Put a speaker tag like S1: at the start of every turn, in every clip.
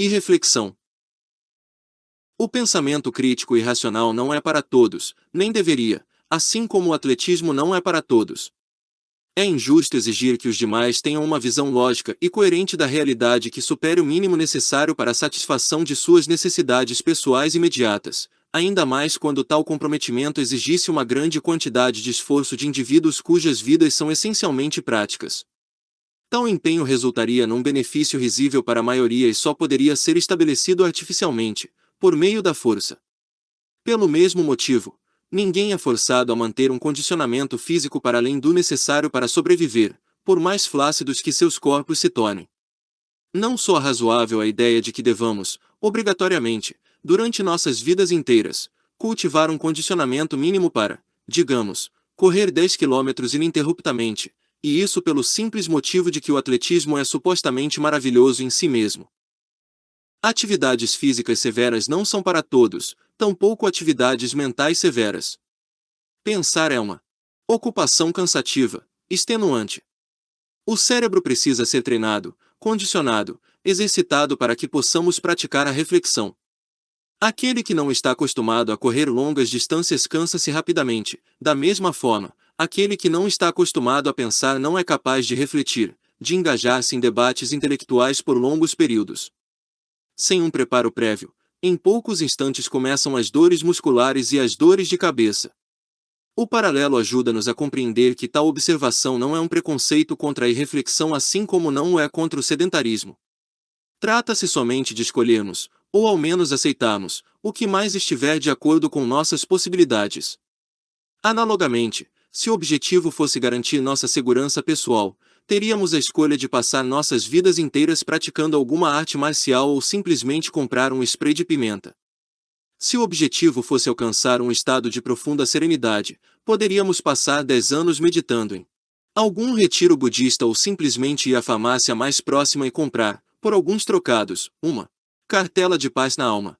S1: E reflexão. O pensamento crítico e racional não é para todos, nem deveria, assim como o atletismo não é para todos. É injusto exigir que os demais tenham uma visão lógica e coerente da realidade que supere o mínimo necessário para a satisfação de suas necessidades pessoais imediatas, ainda mais quando tal comprometimento exigisse uma grande quantidade de esforço de indivíduos cujas vidas são essencialmente práticas. Tal empenho resultaria num benefício risível para a maioria e só poderia ser estabelecido artificialmente, por meio da força. Pelo mesmo motivo, ninguém é forçado a manter um condicionamento físico para além do necessário para sobreviver, por mais flácidos que seus corpos se tornem. Não só é razoável a ideia de que devamos, obrigatoriamente, durante nossas vidas inteiras, cultivar um condicionamento mínimo para, digamos, correr 10 quilômetros ininterruptamente, e isso pelo simples motivo de que o atletismo é supostamente maravilhoso em si mesmo. Atividades físicas severas não são para todos, tampouco atividades mentais severas. Pensar é uma ocupação cansativa, extenuante. O cérebro precisa ser treinado, condicionado, exercitado para que possamos praticar a reflexão. Aquele que não está acostumado a correr longas distâncias cansa-se rapidamente. Da mesma forma, aquele que não está acostumado a pensar não é capaz de refletir, de engajar-se em debates intelectuais por longos períodos. Sem um preparo prévio, em poucos instantes começam as dores musculares e as dores de cabeça. O paralelo ajuda-nos a compreender que tal observação não é um preconceito contra a irreflexão assim como não o é contra o sedentarismo. Trata-se somente de escolhermos, ou ao menos aceitarmos, o que mais estiver de acordo com nossas possibilidades. Analogamente, se o objetivo fosse garantir nossa segurança pessoal, teríamos a escolha de passar nossas vidas inteiras praticando alguma arte marcial ou simplesmente comprar um spray de pimenta. Se o objetivo fosse alcançar um estado de profunda serenidade, poderíamos passar 10 anos meditando em algum retiro budista ou simplesmente ir à farmácia mais próxima e comprar, por alguns trocados, uma cartela de paz na alma.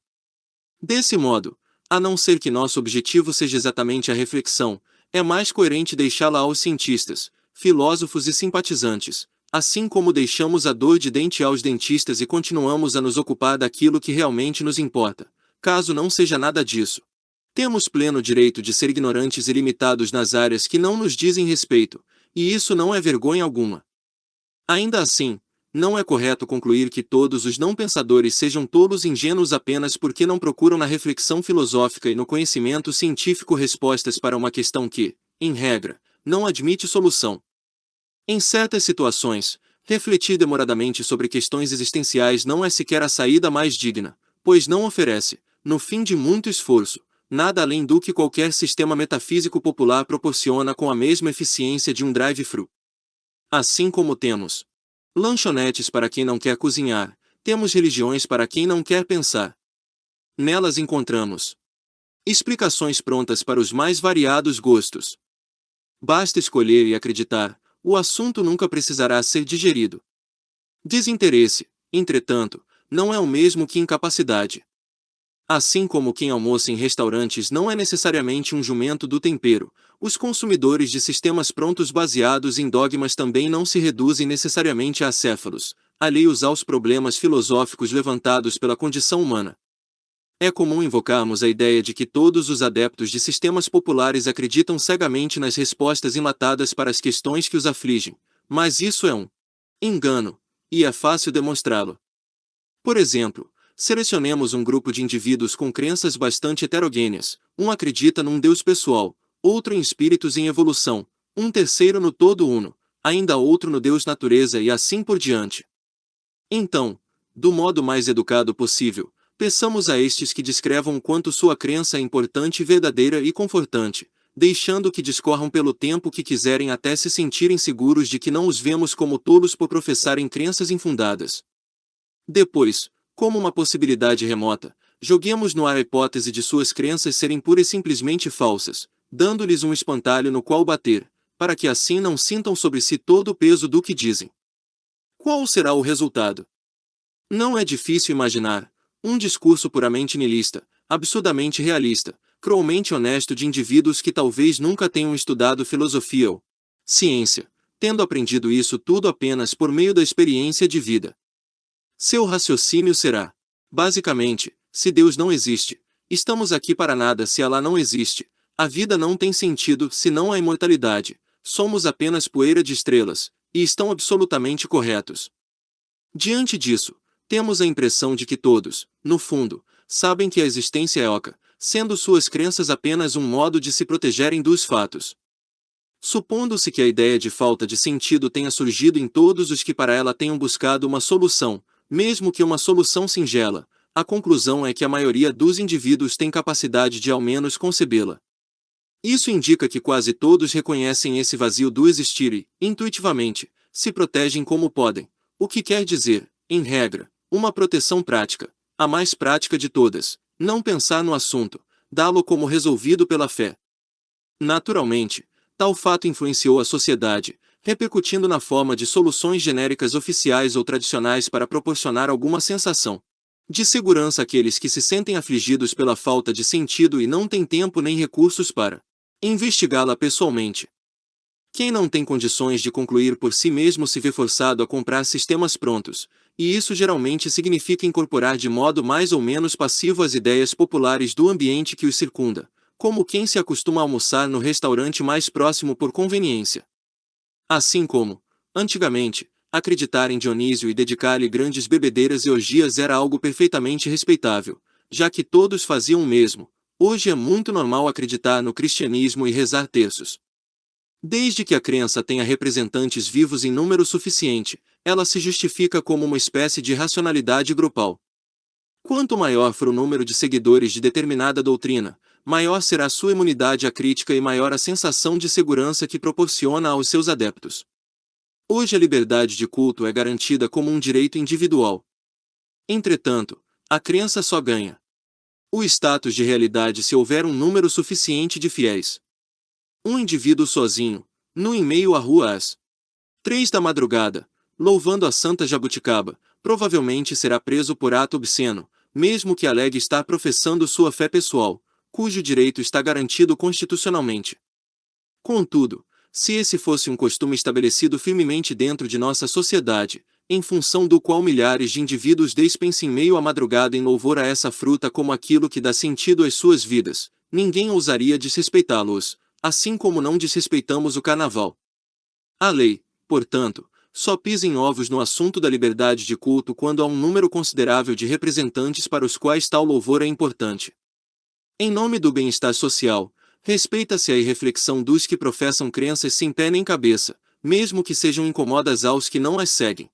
S1: Desse modo, a não ser que nosso objetivo seja exatamente a reflexão, é mais coerente deixá-la aos cientistas, filósofos e simpatizantes, assim como deixamos a dor de dente aos dentistas e continuamos a nos ocupar daquilo que realmente nos importa, caso não seja nada disso. Temos pleno direito de ser ignorantes e limitados nas áreas que não nos dizem respeito, e isso não é vergonha alguma. Ainda assim, não é correto concluir que todos os não-pensadores sejam tolos ingênuos apenas porque não procuram na reflexão filosófica e no conhecimento científico respostas para uma questão que, em regra, não admite solução. Em certas situações, refletir demoradamente sobre questões existenciais não é sequer a saída mais digna, pois não oferece, no fim de muito esforço, nada além do que qualquer sistema metafísico popular proporciona com a mesma eficiência de um drive-thru. Assim como temos lanchonetes para quem não quer cozinhar, temos religiões para quem não quer pensar. Nelas encontramos explicações prontas para os mais variados gostos. Basta escolher e acreditar, o assunto nunca precisará ser digerido. Desinteresse, entretanto, não é o mesmo que incapacidade. Assim como quem almoça em restaurantes não é necessariamente um jumento do tempero, os consumidores de sistemas prontos baseados em dogmas também não se reduzem necessariamente a acéfalos, alheios aos problemas filosóficos levantados pela condição humana. É comum invocarmos a ideia de que todos os adeptos de sistemas populares acreditam cegamente nas respostas enlatadas para as questões que os afligem, mas isso é um engano, e é fácil demonstrá-lo. Por exemplo, selecionemos um grupo de indivíduos com crenças bastante heterogêneas. Um acredita num Deus pessoal, outro em espíritos em evolução, um terceiro no todo uno, ainda outro no Deus natureza e assim por diante. Então, do modo mais educado possível, peçamos a estes que descrevam o quanto sua crença é importante, verdadeira e confortante, deixando que discorram pelo tempo que quiserem até se sentirem seguros de que não os vemos como tolos por professarem crenças infundadas. Depois, como uma possibilidade remota, joguemos no ar a hipótese de suas crenças serem pura e simplesmente falsas, dando-lhes um espantalho no qual bater, para que assim não sintam sobre si todo o peso do que dizem. Qual será o resultado? Não é difícil imaginar um discurso puramente nihilista, absurdamente realista, cruelmente honesto de indivíduos que talvez nunca tenham estudado filosofia ou ciência, tendo aprendido isso tudo apenas por meio da experiência de vida. Seu raciocínio será: basicamente, se Deus não existe, estamos aqui para nada. Se Allah não existe, a vida não tem sentido se não há imortalidade, somos apenas poeira de estrelas, e estão absolutamente corretos. Diante disso, temos a impressão de que todos, no fundo, sabem que a existência é oca, sendo suas crenças apenas um modo de se protegerem dos fatos. Supondo-se que a ideia de falta de sentido tenha surgido em todos os que para ela tenham buscado uma solução, mesmo que uma solução singela, a conclusão é que a maioria dos indivíduos tem capacidade de ao menos concebê-la. Isso indica que quase todos reconhecem esse vazio do existir e, intuitivamente, se protegem como podem, o que quer dizer, em regra, uma proteção prática, a mais prática de todas, não pensar no assunto, dá-lo como resolvido pela fé. Naturalmente, tal fato influenciou a sociedade, repercutindo na forma de soluções genéricas oficiais ou tradicionais para proporcionar alguma sensação de segurança àqueles que se sentem afligidos pela falta de sentido e não têm tempo nem recursos para investigá-la pessoalmente. Quem não tem condições de concluir por si mesmo se vê forçado a comprar sistemas prontos, e isso geralmente significa incorporar de modo mais ou menos passivo as ideias populares do ambiente que os circunda, como quem se acostuma a almoçar no restaurante mais próximo por conveniência. Assim como, antigamente, acreditar em Dionísio e dedicar-lhe grandes bebedeiras e orgias era algo perfeitamente respeitável, já que todos faziam o mesmo, hoje é muito normal acreditar no cristianismo e rezar terços. Desde que a crença tenha representantes vivos em número suficiente, ela se justifica como uma espécie de racionalidade grupal. Quanto maior for o número de seguidores de determinada doutrina, maior será sua imunidade à crítica e maior a sensação de segurança que proporciona aos seus adeptos. Hoje a liberdade de culto é garantida como um direito individual. Entretanto, a crença só ganha o status de realidade se houver um número suficiente de fiéis. Um indivíduo sozinho, nu em meio à rua às 3 da madrugada, louvando a Santa Jabuticaba, provavelmente será preso por ato obsceno, mesmo que alegue estar professando sua fé pessoal, cujo direito está garantido constitucionalmente. Contudo, se esse fosse um costume estabelecido firmemente dentro de nossa sociedade, em função do qual milhares de indivíduos despem-se em meio à madrugada em louvor a essa fruta como aquilo que dá sentido às suas vidas, ninguém ousaria desrespeitá-los, assim como não desrespeitamos o carnaval. A lei, portanto, só pisa em ovos no assunto da liberdade de culto quando há um número considerável de representantes para os quais tal louvor é importante. Em nome do bem-estar social, respeita-se a irreflexão dos que professam crenças sem pé nem cabeça, mesmo que sejam incomodas aos que não as seguem.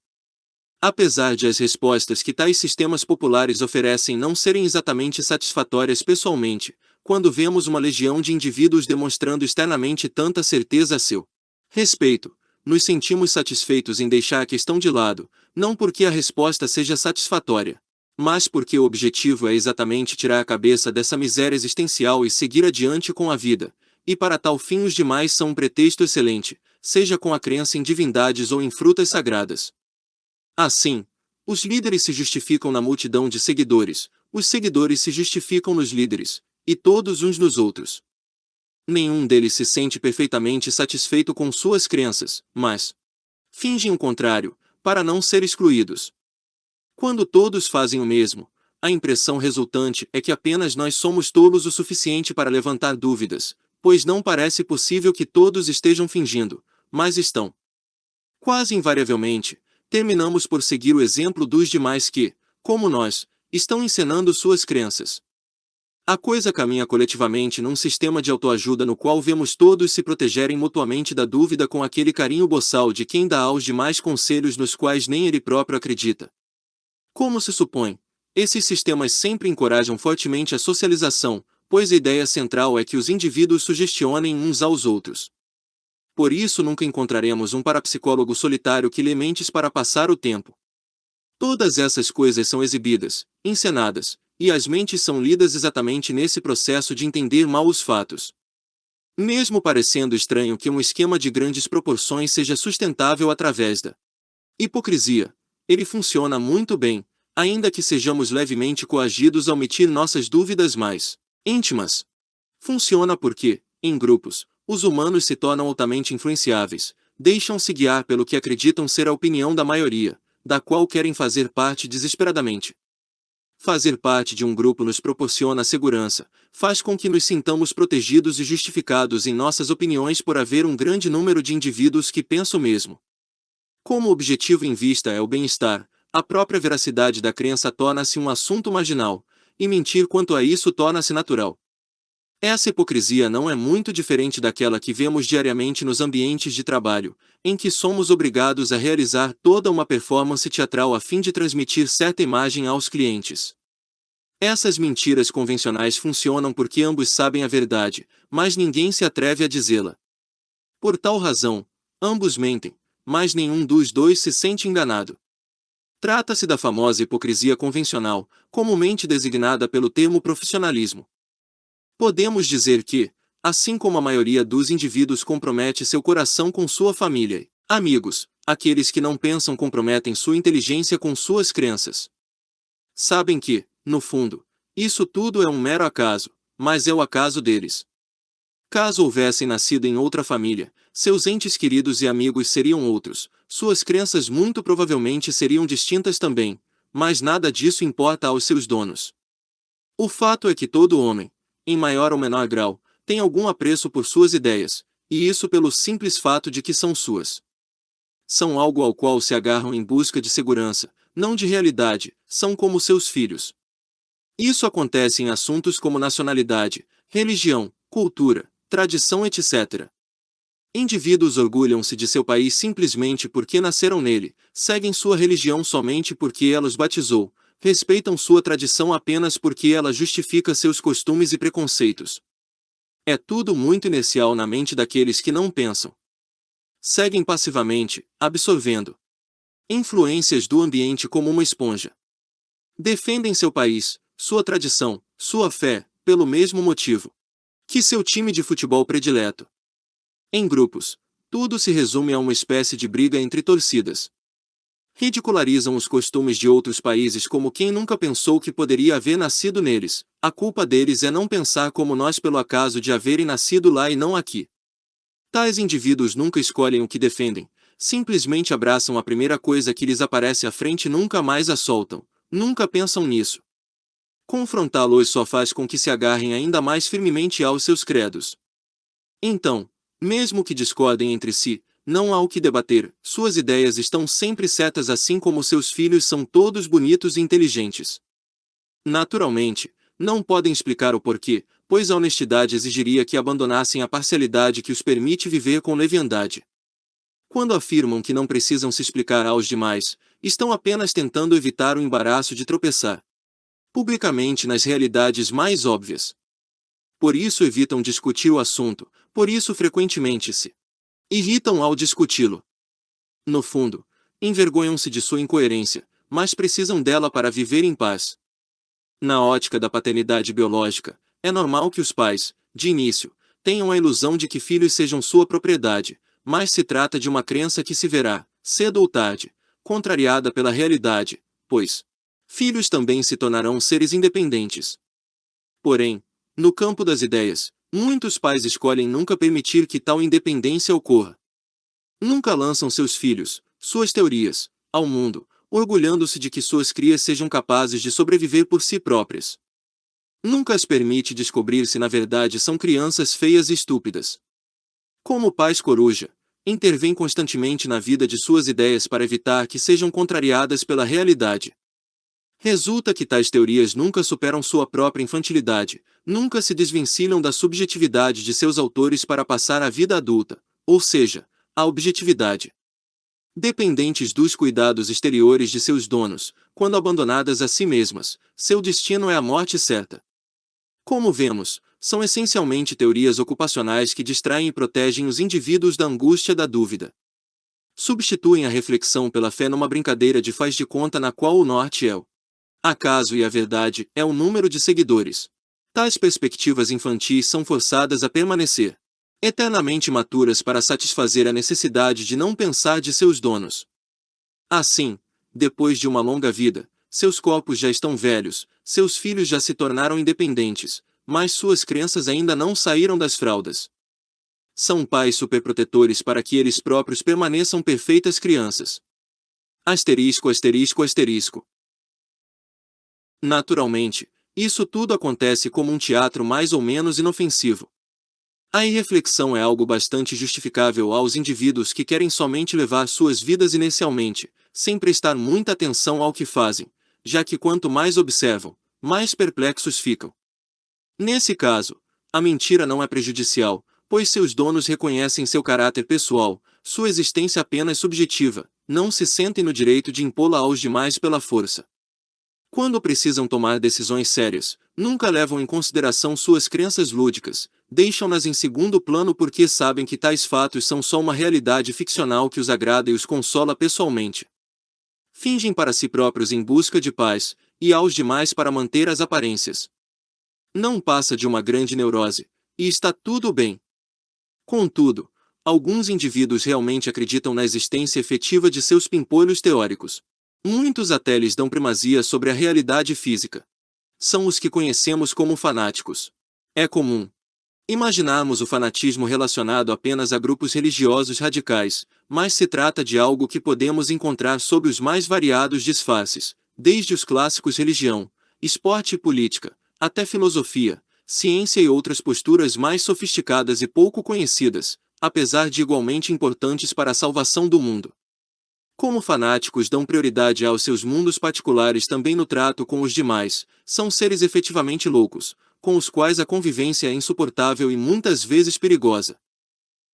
S1: Apesar de as respostas que tais sistemas populares oferecem não serem exatamente satisfatórias pessoalmente, quando vemos uma legião de indivíduos demonstrando externamente tanta certeza a seu respeito, nos sentimos satisfeitos em deixar a questão de lado, não porque a resposta seja satisfatória, mas porque o objetivo é exatamente tirar a cabeça dessa miséria existencial e seguir adiante com a vida, e para tal fim os demais são um pretexto excelente, seja com a crença em divindades ou em frutas sagradas. Assim, os líderes se justificam na multidão de seguidores, os seguidores se justificam nos líderes, e todos uns nos outros. Nenhum deles se sente perfeitamente satisfeito com suas crenças, mas fingem o contrário, para não ser excluídos. Quando todos fazem o mesmo, a impressão resultante é que apenas nós somos tolos o suficiente para levantar dúvidas, pois não parece possível que todos estejam fingindo, mas estão. Quase invariavelmente, terminamos por seguir o exemplo dos demais que, como nós, estão encenando suas crenças. A coisa caminha coletivamente num sistema de autoajuda no qual vemos todos se protegerem mutuamente da dúvida com aquele carinho boçal de quem dá aos demais conselhos nos quais nem ele próprio acredita. Como se supõe, esses sistemas sempre encorajam fortemente a socialização, pois a ideia central é que os indivíduos sugestionem uns aos outros. Por isso nunca encontraremos um parapsicólogo solitário que lê mentes para passar o tempo. Todas essas coisas são exibidas, encenadas, e as mentes são lidas exatamente nesse processo de entender mal os fatos. Mesmo parecendo estranho que um esquema de grandes proporções seja sustentável através da hipocrisia, ele funciona muito bem, ainda que sejamos levemente coagidos a omitir nossas dúvidas mais íntimas. Funciona porque, em grupos, os humanos se tornam altamente influenciáveis, deixam-se guiar pelo que acreditam ser a opinião da maioria, da qual querem fazer parte desesperadamente. Fazer parte de um grupo nos proporciona segurança, faz com que nos sintamos protegidos e justificados em nossas opiniões por haver um grande número de indivíduos que pensam o mesmo. Como o objetivo em vista é o bem-estar, a própria veracidade da crença torna-se um assunto marginal, e mentir quanto a isso torna-se natural. Essa hipocrisia não é muito diferente daquela que vemos diariamente nos ambientes de trabalho, em que somos obrigados a realizar toda uma performance teatral a fim de transmitir certa imagem aos clientes. Essas mentiras convencionais funcionam porque ambos sabem a verdade, mas ninguém se atreve a dizê-la. Por tal razão, ambos mentem, mas nenhum dos dois se sente enganado. Trata-se da famosa hipocrisia convencional, comumente designada pelo termo profissionalismo. Podemos dizer que, assim como a maioria dos indivíduos compromete seu coração com sua família e amigos, aqueles que não pensam comprometem sua inteligência com suas crenças. Sabem que, no fundo, isso tudo é um mero acaso, mas é o acaso deles. Caso houvessem nascido em outra família, seus entes queridos e amigos seriam outros, suas crenças muito provavelmente seriam distintas também, mas nada disso importa aos seus donos. O fato é que todo homem, em maior ou menor grau, tem algum apreço por suas ideias, e isso pelo simples fato de que são suas. São algo ao qual se agarram em busca de segurança, não de realidade, são como seus filhos. Isso acontece em assuntos como nacionalidade, religião, cultura, tradição, etc. Indivíduos orgulham-se de seu país simplesmente porque nasceram nele, seguem sua religião somente porque ela os batizou, respeitam sua tradição apenas porque ela justifica seus costumes e preconceitos. É tudo muito inicial na mente daqueles que não pensam. Seguem passivamente, absorvendo influências do ambiente como uma esponja. Defendem seu país, sua tradição, sua fé, pelo mesmo motivo que seu time de futebol predileto. Em grupos, tudo se resume a uma espécie de briga entre torcidas. Ridicularizam os costumes de outros países como quem nunca pensou que poderia haver nascido neles. A culpa deles é não pensar como nós pelo acaso de haverem nascido lá e não aqui. Tais indivíduos nunca escolhem o que defendem, simplesmente abraçam a primeira coisa que lhes aparece à frente e nunca mais a soltam, nunca pensam nisso. Confrontá-los só faz com que se agarrem ainda mais firmemente aos seus credos. Então, mesmo que discordem entre si, não há o que debater, suas ideias estão sempre certas assim como seus filhos são todos bonitos e inteligentes. Naturalmente, não podem explicar o porquê, pois a honestidade exigiria que abandonassem a parcialidade que os permite viver com leviandade. Quando afirmam que não precisam se explicar aos demais, estão apenas tentando evitar o embaraço de tropeçar publicamente nas realidades mais óbvias. Por isso evitam discutir o assunto, por isso frequentemente se irritam ao discuti-lo. No fundo, envergonham-se de sua incoerência, mas precisam dela para viver em paz. Na ótica da paternidade biológica, é normal que os pais, de início, tenham a ilusão de que filhos sejam sua propriedade, mas se trata de uma crença que se verá, cedo ou tarde, contrariada pela realidade, pois filhos também se tornarão seres independentes. Porém, no campo das ideias, muitos pais escolhem nunca permitir que tal independência ocorra. Nunca lançam seus filhos, suas teorias, ao mundo, orgulhando-se de que suas crias sejam capazes de sobreviver por si próprias. Nunca as permite descobrir se na verdade são crianças feias e estúpidas. Como pais coruja, intervêm constantemente na vida de suas ideias para evitar que sejam contrariadas pela realidade. Resulta que tais teorias nunca superam sua própria infantilidade, nunca se desvencilham da subjetividade de seus autores para passar à vida adulta, ou seja, à objetividade. Dependentes dos cuidados exteriores de seus donos, quando abandonadas a si mesmas, seu destino é a morte certa. Como vemos, são essencialmente teorias ocupacionais que distraem e protegem os indivíduos da angústia da dúvida. Substituem a reflexão pela fé numa brincadeira de faz de conta na qual o norte é o acaso e a verdade é o número de seguidores. Tais perspectivas infantis são forçadas a permanecer eternamente maturas para satisfazer a necessidade de não pensar de seus donos. Assim, depois de uma longa vida, seus corpos já estão velhos, seus filhos já se tornaram independentes, mas suas crenças ainda não saíram das fraldas. São pais superprotetores para que eles próprios permaneçam perfeitas crianças. Asterisco, asterisco, asterisco. Naturalmente, isso tudo acontece como um teatro mais ou menos inofensivo. A irreflexão é algo bastante justificável aos indivíduos que querem somente levar suas vidas inicialmente, sem prestar muita atenção ao que fazem, já que quanto mais observam, mais perplexos ficam. Nesse caso, a mentira não é prejudicial, pois seus donos reconhecem seu caráter pessoal, sua existência apenas subjetiva, não se sentem no direito de impô-la aos demais pela força. Quando precisam tomar decisões sérias, nunca levam em consideração suas crenças lúdicas, deixam-nas em segundo plano porque sabem que tais fatos são só uma realidade ficcional que os agrada e os consola pessoalmente. Fingem para si próprios em busca de paz, e aos demais para manter as aparências. Não passa de uma grande neurose, e está tudo bem. Contudo, alguns indivíduos realmente acreditam na existência efetiva de seus pimpolhos teóricos. Muitos até lhes dão primazia sobre a realidade física. São os que conhecemos como fanáticos. É comum imaginarmos o fanatismo relacionado apenas a grupos religiosos radicais, mas se trata de algo que podemos encontrar sob os mais variados disfarces, desde os clássicos religião, esporte e política, até filosofia, ciência e outras posturas mais sofisticadas e pouco conhecidas, apesar de igualmente importantes para a salvação do mundo. Como fanáticos dão prioridade aos seus mundos particulares também no trato com os demais, são seres efetivamente loucos, com os quais a convivência é insuportável e muitas vezes perigosa.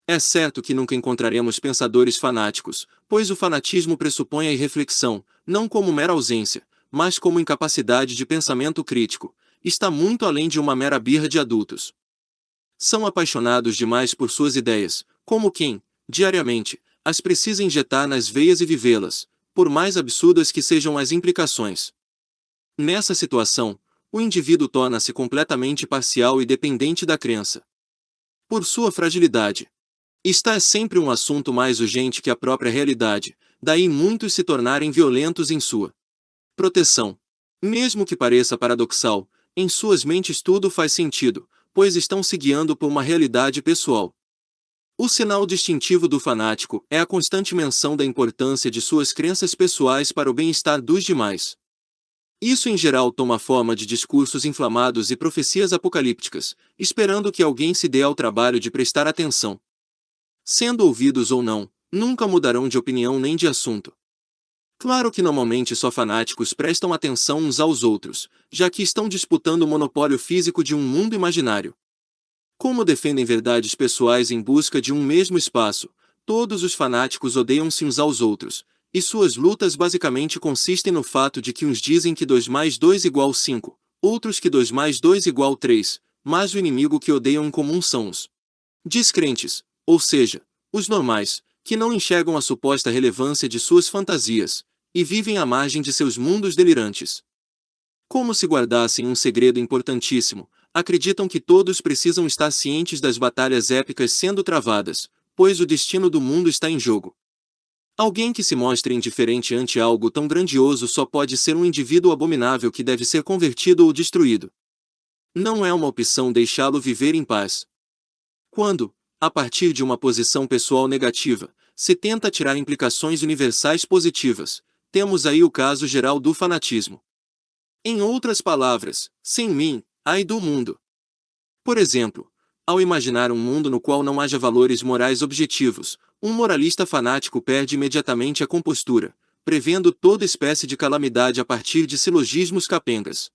S1: É certo que nunca encontraremos pensadores fanáticos, pois o fanatismo pressupõe a irreflexão, não como mera ausência, mas como incapacidade de pensamento crítico, está muito além de uma mera birra de adultos. São apaixonados demais por suas ideias, como quem, diariamente, as precisa injetar nas veias e vivê-las, por mais absurdas que sejam as implicações. Nessa situação, o indivíduo torna-se completamente parcial e dependente da crença. Por sua fragilidade, está sempre um assunto mais urgente que a própria realidade, daí muitos se tornarem violentos em sua proteção. Mesmo que pareça paradoxal, em suas mentes tudo faz sentido, pois estão se guiando por uma realidade pessoal. O sinal distintivo do fanático é a constante menção da importância de suas crenças pessoais para o bem-estar dos demais. Isso em geral toma forma de discursos inflamados e profecias apocalípticas, esperando que alguém se dê ao trabalho de prestar atenção. Sendo ouvidos ou não, nunca mudarão de opinião nem de assunto. Claro que normalmente só fanáticos prestam atenção uns aos outros, já que estão disputando o monopólio físico de um mundo imaginário. Como defendem verdades pessoais em busca de um mesmo espaço, todos os fanáticos odeiam-se uns aos outros, e suas lutas basicamente consistem no fato de que uns dizem que 2 mais 2 igual 5, outros que 2 mais 2 igual 3, mas o inimigo que odeiam em comum são os descrentes, ou seja, os normais, que não enxergam a suposta relevância de suas fantasias, e vivem à margem de seus mundos delirantes. Como se guardassem um segredo importantíssimo, acreditam que todos precisam estar cientes das batalhas épicas sendo travadas, pois o destino do mundo está em jogo. Alguém que se mostre indiferente ante algo tão grandioso só pode ser um indivíduo abominável que deve ser convertido ou destruído. Não é uma opção deixá-lo viver em paz. Quando, a partir de uma posição pessoal negativa, se tenta tirar implicações universais positivas, temos aí o caso geral do fanatismo. Em outras palavras, sem mim, ai do mundo. Por exemplo, ao imaginar um mundo no qual não haja valores morais objetivos, um moralista fanático perde imediatamente a compostura, prevendo toda espécie de calamidade a partir de silogismos capengas.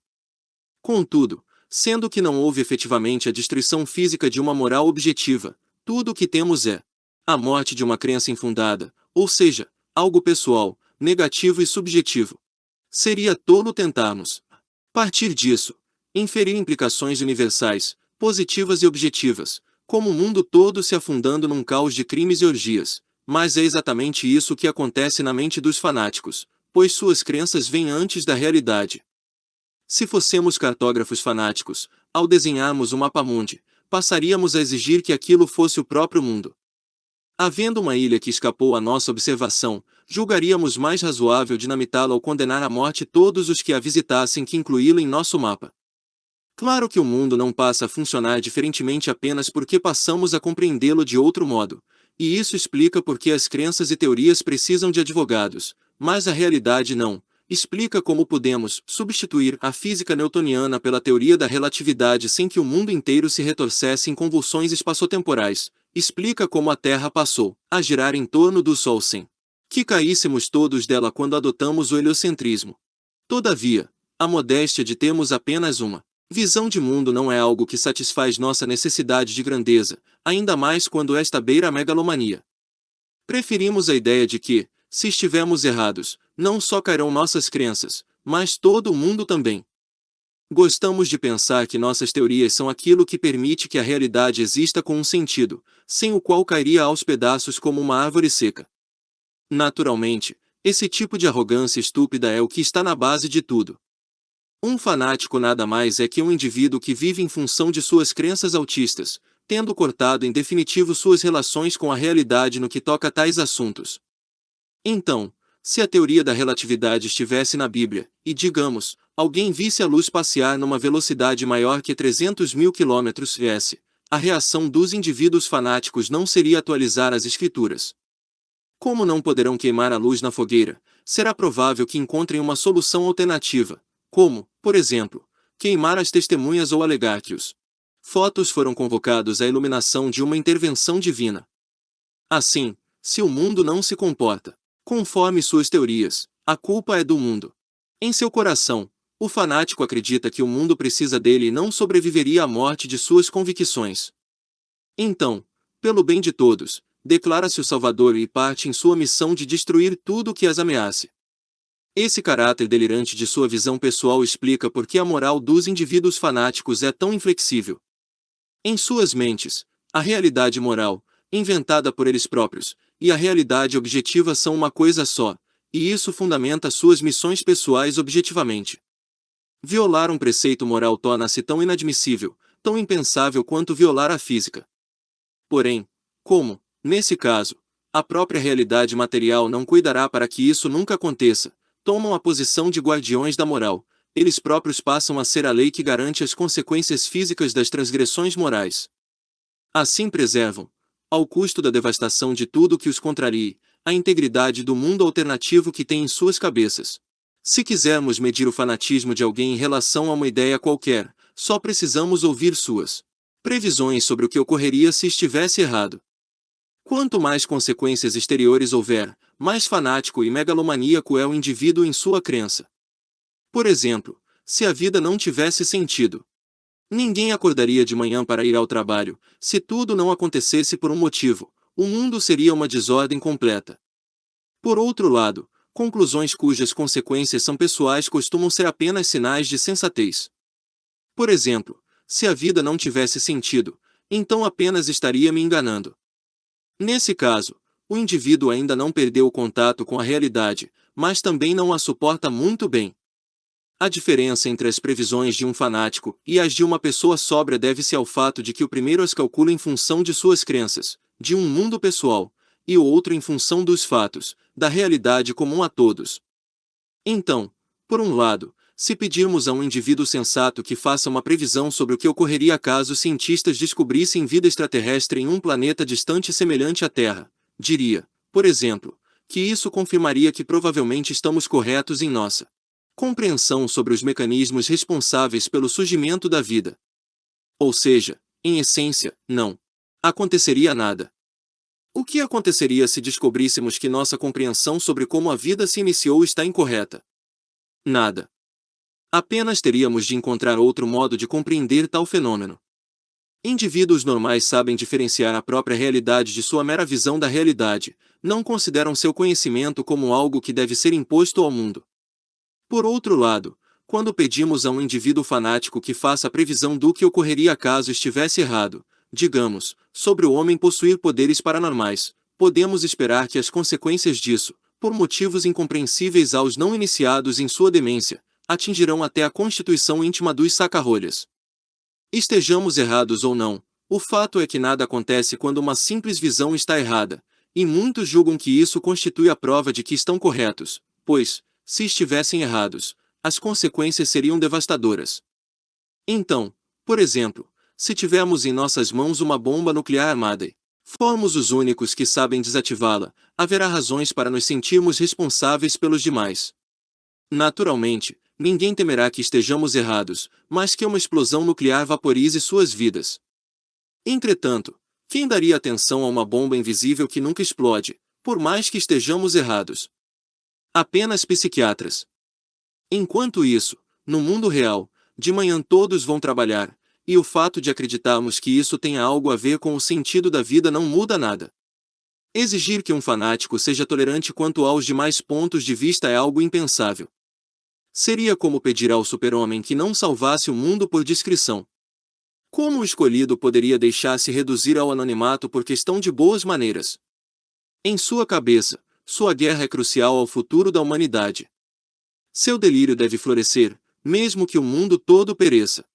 S1: Contudo, sendo que não houve efetivamente a destruição física de uma moral objetiva, tudo o que temos é a morte de uma crença infundada, ou seja, algo pessoal, negativo e subjetivo. Seria tolo tentarmos, a partir disso, inferir implicações universais, positivas e objetivas, como o mundo todo se afundando num caos de crimes e orgias, mas é exatamente isso que acontece na mente dos fanáticos, pois suas crenças vêm antes da realidade. Se fossemos cartógrafos fanáticos, ao desenharmos o mapa-mundi, passaríamos a exigir que aquilo fosse o próprio mundo. Havendo uma ilha que escapou à nossa observação, julgaríamos mais razoável dinamitá-la ou condenar à morte todos os que a visitassem que incluí-la em nosso mapa. Claro que o mundo não passa a funcionar diferentemente apenas porque passamos a compreendê-lo de outro modo, e isso explica por que as crenças e teorias precisam de advogados, mas a realidade não. Explica como podemos substituir a física newtoniana pela teoria da relatividade sem que o mundo inteiro se retorcesse em convulsões espaçotemporais. Explica como a Terra passou a girar em torno do Sol sem que caíssemos todos dela quando adotamos o heliocentrismo. Todavia, a modéstia de termos apenas uma visão de mundo não é algo que satisfaz nossa necessidade de grandeza, ainda mais quando esta beira a megalomania. Preferimos a ideia de que, se estivermos errados, não só cairão nossas crenças, mas todo o mundo também. Gostamos de pensar que nossas teorias são aquilo que permite que a realidade exista com um sentido, sem o qual cairia aos pedaços como uma árvore seca. Naturalmente, esse tipo de arrogância estúpida é o que está na base de tudo. Um fanático nada mais é que um indivíduo que vive em função de suas crenças autistas, tendo cortado em definitivo suas relações com a realidade no que toca a tais assuntos. Então, se a teoria da relatividade estivesse na Bíblia, e digamos, alguém visse a luz passear numa velocidade maior que 300.000 km/s, a reação dos indivíduos fanáticos não seria atualizar as escrituras. Como não poderão queimar a luz na fogueira, será provável que encontrem uma solução alternativa, como, por exemplo, queimar as testemunhas ou alegar que os fotos foram convocados à iluminação de uma intervenção divina. Assim, se o mundo não se comporta conforme suas teorias, a culpa é do mundo. Em seu coração, o fanático acredita que o mundo precisa dele e não sobreviveria à morte de suas convicções. Então, pelo bem de todos, declara-se o Salvador e parte em sua missão de destruir tudo o que as ameace. Esse caráter delirante de sua visão pessoal explica por que a moral dos indivíduos fanáticos é tão inflexível. Em suas mentes, a realidade moral, inventada por eles próprios, e a realidade objetiva são uma coisa só, e isso fundamenta suas missões pessoais objetivamente. Violar um preceito moral torna-se tão inadmissível, tão impensável quanto violar a física. Porém, como, nesse caso, a própria realidade material não cuidará para que isso nunca aconteça, tomam a posição de guardiões da moral, eles próprios passam a ser a lei que garante as consequências físicas das transgressões morais. Assim preservam, ao custo da devastação de tudo que os contrarie, a integridade do mundo alternativo que tem em suas cabeças. Se quisermos medir o fanatismo de alguém em relação a uma ideia qualquer, só precisamos ouvir suas previsões sobre o que ocorreria se estivesse errado. Quanto mais consequências exteriores houver, mais fanático e megalomaníaco é o indivíduo em sua crença. Por exemplo, se a vida não tivesse sentido, ninguém acordaria de manhã para ir ao trabalho. Se tudo não acontecesse por um motivo, o mundo seria uma desordem completa. Por outro lado, conclusões cujas consequências são pessoais costumam ser apenas sinais de sensatez. Por exemplo, se a vida não tivesse sentido, então apenas estaria me enganando. Nesse caso, o indivíduo ainda não perdeu o contato com a realidade, mas também não a suporta muito bem. A diferença entre as previsões de um fanático e as de uma pessoa sóbria deve-se ao fato de que o primeiro as calcula em função de suas crenças, de um mundo pessoal, e o outro em função dos fatos, da realidade comum a todos. Então, por um lado, se pedirmos a um indivíduo sensato que faça uma previsão sobre o que ocorreria caso os cientistas descobrissem vida extraterrestre em um planeta distante semelhante à Terra, diria, por exemplo, que isso confirmaria que provavelmente estamos corretos em nossa compreensão sobre os mecanismos responsáveis pelo surgimento da vida. Ou seja, em essência, não aconteceria nada. O que aconteceria se descobríssemos que nossa compreensão sobre como a vida se iniciou está incorreta? Nada. Apenas teríamos de encontrar outro modo de compreender tal fenômeno. Indivíduos normais sabem diferenciar a própria realidade de sua mera visão da realidade, não consideram seu conhecimento como algo que deve ser imposto ao mundo. Por outro lado, quando pedimos a um indivíduo fanático que faça a previsão do que ocorreria caso estivesse errado, digamos, sobre o homem possuir poderes paranormais, podemos esperar que as consequências disso, por motivos incompreensíveis aos não iniciados em sua demência, atingirão até a constituição íntima dos saca-rolhas. Estejamos errados ou não, o fato é que nada acontece quando uma simples visão está errada, e muitos julgam que isso constitui a prova de que estão corretos, pois, se estivessem errados, as consequências seriam devastadoras. Então, por exemplo, se tivermos em nossas mãos uma bomba nuclear armada e formos os únicos que sabem desativá-la, haverá razões para nos sentirmos responsáveis pelos demais. Naturalmente, ninguém temerá que estejamos errados, mas que uma explosão nuclear vaporize suas vidas. Entretanto, quem daria atenção a uma bomba invisível que nunca explode, por mais que estejamos errados? Apenas psiquiatras. Enquanto isso, no mundo real, de manhã todos vão trabalhar, e o fato de acreditarmos que isso tenha algo a ver com o sentido da vida não muda nada. Exigir que um fanático seja tolerante quanto aos demais pontos de vista é algo impensável. Seria como pedir ao super-homem que não salvasse o mundo por discrição. Como o escolhido poderia deixar-se reduzir ao anonimato por questão de boas maneiras? Em sua cabeça, sua guerra é crucial ao futuro da humanidade. Seu delírio deve florescer, mesmo que o mundo todo pereça.